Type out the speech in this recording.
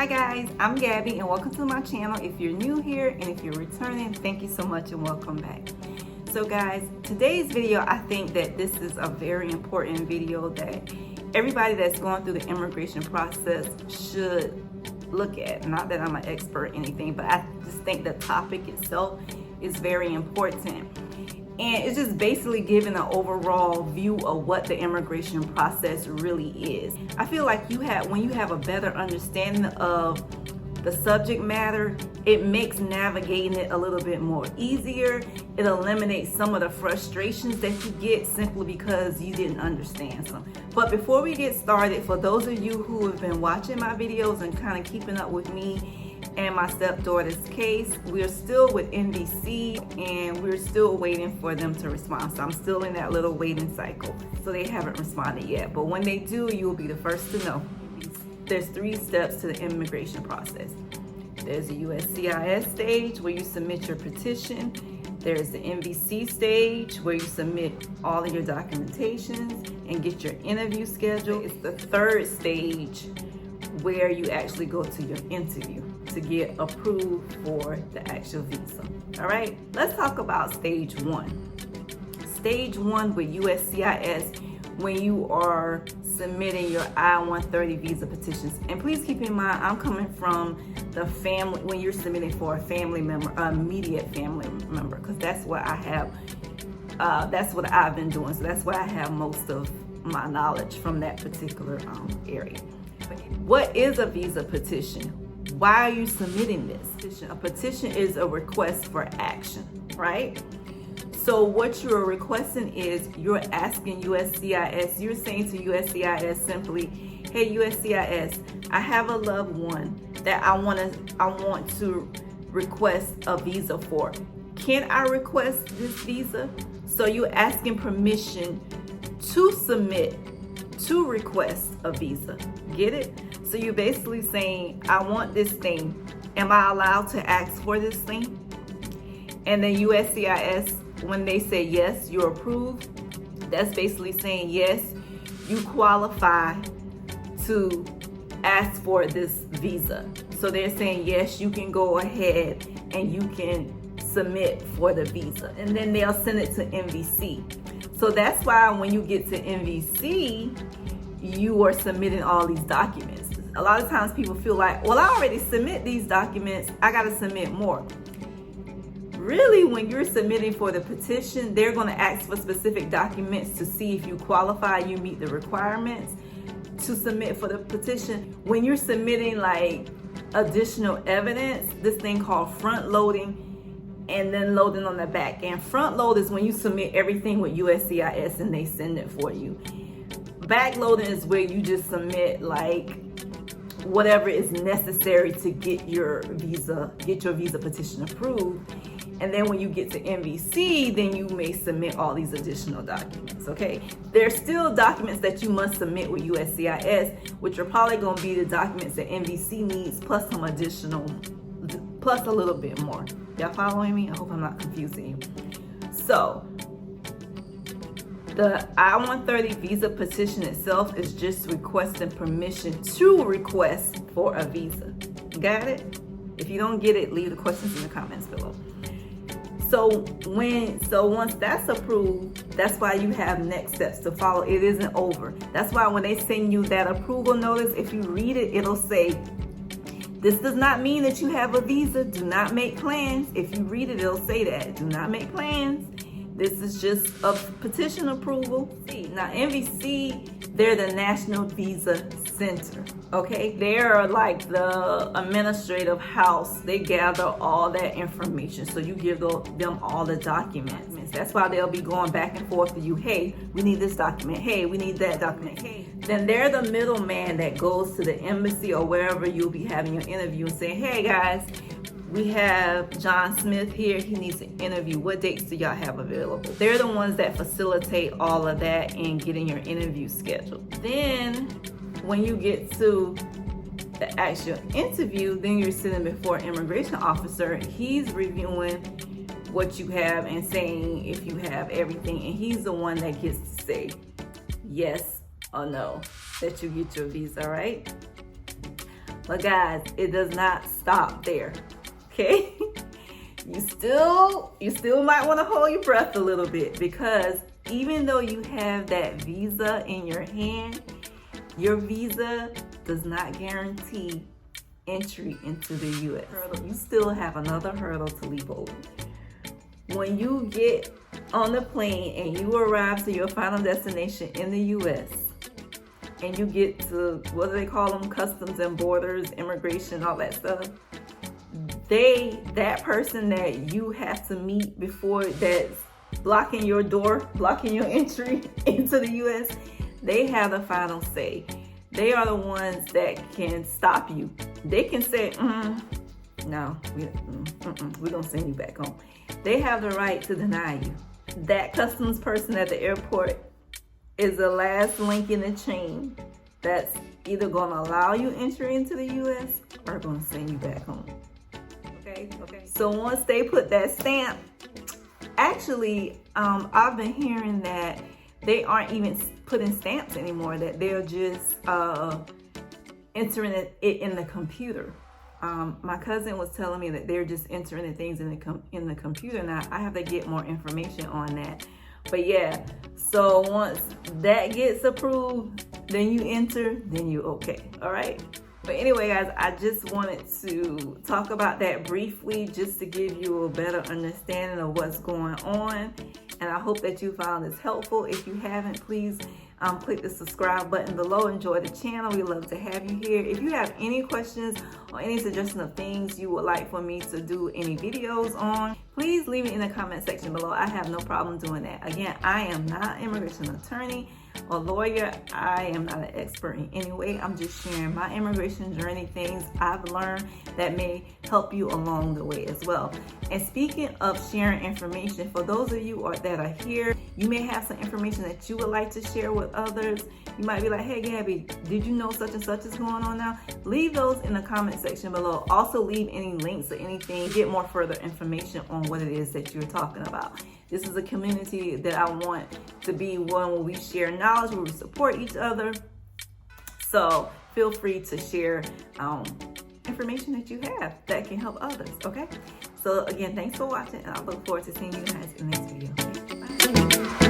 Hi guys, I'm Gabby and welcome to my channel. If you're new here and if you're returning, thank you so much and welcome back. So guys, today's video, I think that this is a very important video that everybody that's going through the immigration process should look at. Not that I'm an expert or anything, but I just think the topic itself is very important. And it's just basically giving an overall view of what the immigration process really is. I feel like when you have a better understanding of the subject matter, it makes navigating it a little bit more easier. It eliminates some of the frustrations that you get simply because you didn't understand some. But before we get started, for those of you who have been watching my videos and kind of keeping up with me and my stepdaughter's case, we're still with NVC and we're still waiting for them to respond. So I'm still in that little waiting cycle. So they haven't responded yet. But when they do, you will be the first to know. There's 3 steps to the immigration process. There's the USCIS stage where you submit your petition. There's the NVC stage where you submit all of your documentations and get your interview scheduled. It's the 3rd stage where you actually go to your interview to get approved for the actual visa. All right, let's talk about stage 1. Stage 1 with USCIS, when you are submitting your I-130 visa petitions. And please keep in mind, I'm coming from the family, when you're submitting for a family member, immediate family member, because that's what I have, that's what I've been doing. So that's why I have most of my knowledge from that particular area. What is a visa petition? Why are you submitting this? A petition is a request for action, right? So what you're requesting is you're asking USCIS, you're saying to USCIS simply, hey USCIS, I have a loved one that I want to request a visa for. Can I request this visa? So you're asking permission to submit, to request a visa. Get it? So you're basically saying, I want this thing. Am I allowed to ask for this thing? And then USCIS, when they say yes, you're approved, that's basically saying yes, you qualify to ask for this visa. So they're saying yes, you can go ahead and you can submit for the visa. And then they'll send it to NVC. So that's why when you get to NVC, you are submitting all these documents. A lot of times people feel like, well, I already submit these documents, I gotta submit more. Really, when you're submitting for the petition, they're gonna ask for specific documents to see if you qualify, you meet the requirements to submit for the petition. When you're submitting like additional evidence, this thing called front loading and then loading on the back. And front load is when you submit everything with USCIS and they send it for you. Backloading is where you just submit like whatever is necessary to get your visa petition approved. And then when you get to NVC, then you may submit all these additional documents, okay? There's still documents that you must submit with USCIS, which are probably gonna be the documents that NVC needs, plus some additional, plus a little bit more. Y'all following me? I hope I'm not confusing you. So, the I-130 visa petition itself is just requesting permission to request for a visa. Got it? If you don't get it, leave the questions in the comments below. So once that's approved, that's why you have next steps to follow. It isn't over. That's why when they send you that approval notice, if you read it, it'll say, this does not mean that you have a visa. Do not make plans. If you read it, it'll say that. Do not make plans. This is just a petition approval. Now, NVC, they're the National Visa Center, okay? They're like the administrative house. They gather all that information. So you give them all the documents. That's why they'll be going back and forth to you. Hey, we need this document. Hey, we need that document. Hey. Then they're the middleman that goes to the embassy or wherever you'll be having your interview and saying, hey guys, we have John Smith here. He needs an interview. What dates do y'all have available? They're the ones that facilitate all of that and getting your interview scheduled. Then when you get to the actual interview, then you're sitting before an immigration officer. He's reviewing what you have and saying if you have everything. And he's the one that gets to say yes or no that you get your visa, right? But guys, it does not stop there, okay? You still might want to hold your breath a little bit, because even though you have that visa in your hand, your visa does not guarantee entry into the U.S. You still have another hurdle to leap over. When you get on the plane and you arrive to your final destination in the U.S., and you get to, what do they call them, customs and borders, immigration, all that stuff, that person that you have to meet before, that's blocking your door, blocking your entry into the U.S., they have the final say. They are the ones that can stop you. They can say, no, we're gonna send you back home. They have the right to deny you. That customs person at the airport is the last link in the chain that's either gonna allow you entry into the U.S. or gonna send you back home. Okay. So once they put that stamp, actually, I've been hearing that they aren't even putting stamps anymore, that they're just entering it in the computer. My cousin was telling me that they're just entering the things in the computer. Now, I have to get more information on that. But yeah, so once that gets approved, then you enter, then you're okay, all right? But anyway, guys, I just wanted to talk about that briefly, just to give you a better understanding of what's going on. And I hope that you found this helpful. If you haven't, please click the subscribe button below. Enjoy the channel. We love to have you here. If you have any questions or any suggestion of things you would like for me to do any videos on, please leave it in the comment section below. I have no problem doing that. Again, I am not an immigration attorney or lawyer. I am not an expert in any way. I'm just sharing my immigration journey, things I've learned that may help you along the way as well. And speaking of sharing information, for those of you that are here, you may have some information that you would like to share with others. You might be like, hey Gabby, did you know such and such is going on now? Leave those in the comment section below. Also leave any links or anything, get more further information on what it is that you're talking about. This is a community that I want to be one where we share knowledge, where we support each other. So feel free to share information that you have that can help others, okay? So again, thanks for watching, and I look forward to seeing you guys in the next video. Okay? Bye.